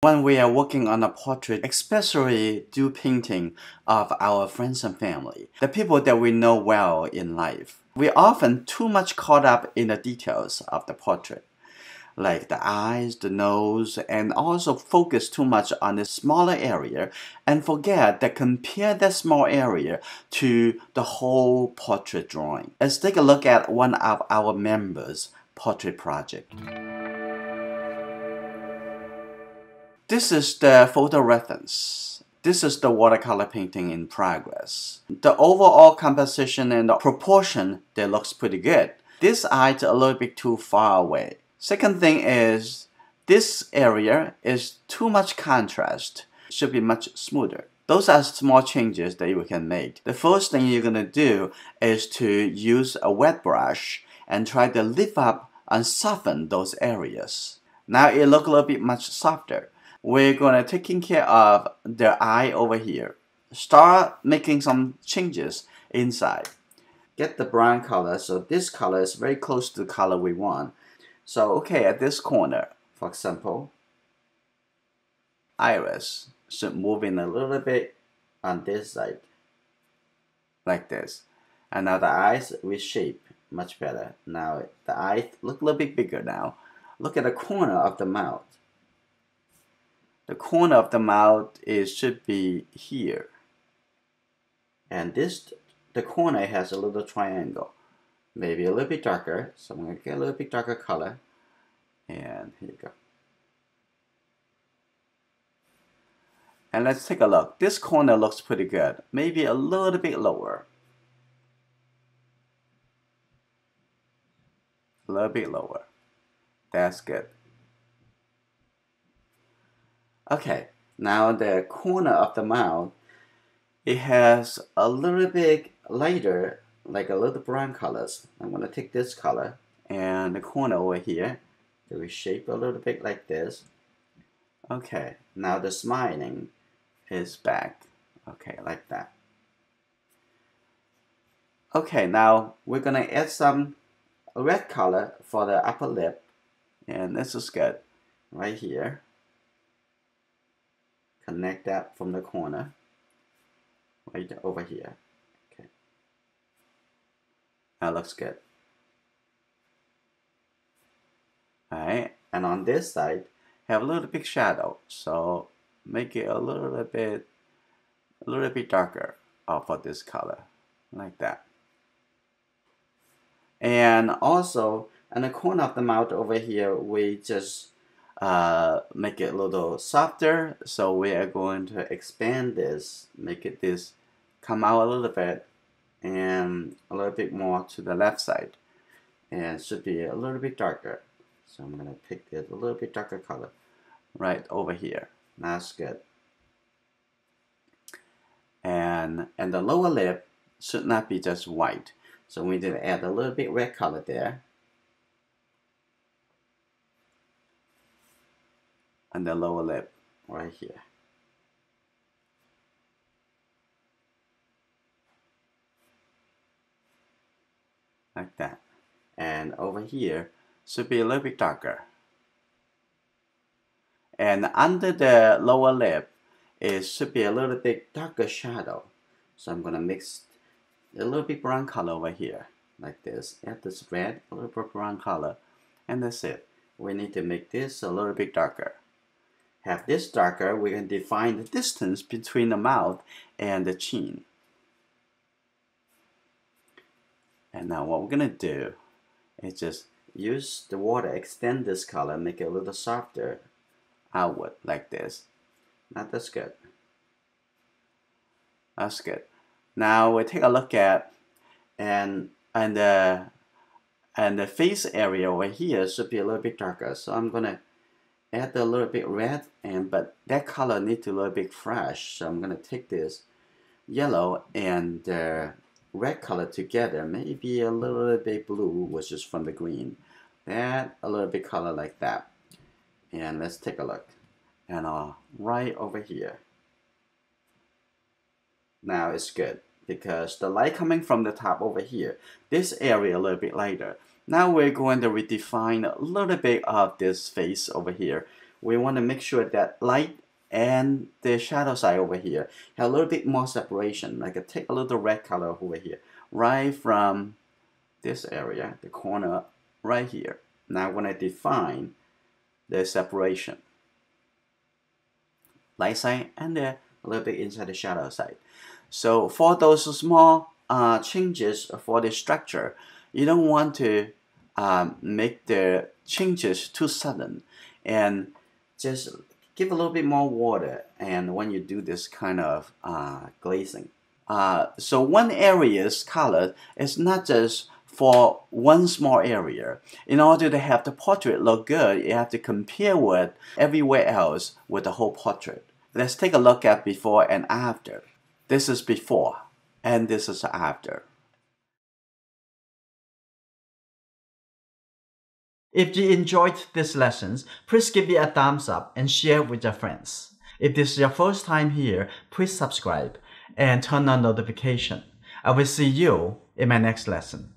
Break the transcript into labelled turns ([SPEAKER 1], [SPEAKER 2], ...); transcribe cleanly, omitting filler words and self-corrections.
[SPEAKER 1] When we are working on a portrait, especially do painting of our friends and family, the people that we know well in life, we're often too much caught up in the details of the portrait, like the eyes, the nose, and also focus too much on the smaller area and forget that compare that small area to the whole portrait drawing. Let's take a look at one of our members' portrait project. This is the photo reference. This is the watercolor painting in progress. The overall composition and the proportion, that looks pretty good. This eye's a little bit too far away. Second thing is, this area is too much contrast. Should be much smoother. Those are small changes that you can make. The first thing you're gonna do is to use a wet brush and try to lift up and soften those areas. Now it looks a little bit much softer. We're gonna taking care of the eye over here. Start making some changes inside. Get the brown color, so this color is very close to the color we want. So okay, at this corner, for example, iris should move in a little bit on this side, like this. And now the eyes reshape much better. Now the eyes look a little bit bigger now. Look at the corner of the mouth. The corner of the mouth should be here. And the corner has a little triangle. Maybe a little bit darker. So I'm going to get a little bit darker color. And here you go. And let's take a look. This corner looks pretty good. Maybe a little bit lower. A little bit lower. That's good. Okay, now the corner of the mouth, it has a little bit lighter, like a little brown colors. I'm going to take this color and the corner over here, to reshape a little bit like this. Okay, now the smiling is back. Okay, like that. Okay, now we're going to add some red color for the upper lip. And this is good. Right here. Connect that from the corner. Right over here. Okay. That looks good. Alright, and on this side, have a little bit shadow. So make it a little bit darker for this color. Like that. And also, in the corner of the mouth over here, we just make it a little softer. So we are going to expand this, make it this come out a little bit and a little bit more to the left side. And it should be a little bit darker. So I'm going to pick this a little bit darker color right over here. That's good. And the lower lip should not be just white. So we need to add a little bit red color there. And the lower lip right here. Like that. And over here should be a little bit darker. And under the lower lip, it should be a little bit darker shadow. So I'm going to mix a little bit brown color over here, like this. Add this red, a little bit brown color, and that's it. We need to make this a little bit darker. Have this darker, we can define the distance between the mouth and the chin. And now what we're going to do is just use the water, extend this color, make it a little softer outward, like this. Now that's good. That's good. Now we take a look at and the face area over here should be a little bit darker. So I'm gonna add a little bit red, but that color needs to be a little bit fresh. So I'm gonna take this yellow and the red color together, maybe a little bit blue, which is from the green. That a little bit color like that. And let's take a look. And right over here. Now it's good because the light coming from the top over here, this area a little bit lighter. Now we're going to redefine a little bit of this face over here. we want to make sure that light and the shadow side over here have a little bit more separation. Like I take a little red color over here, right from this area, the corner right here. Now when I define the separation, light side and a little bit inside the shadow side. So for those small changes for the structure, you don't want to make the changes too sudden, and just give a little bit more water and when you do this kind of glazing. So one area's color is not just for one small area. In order to have the portrait look good, you have to compare with everywhere else with the whole portrait. Let's take a look at before and after. This is before and this is after. If you enjoyed these lessons, please give me a thumbs up and share with your friends. If this is your first time here, please subscribe and turn on notification. I will see you in my next lesson.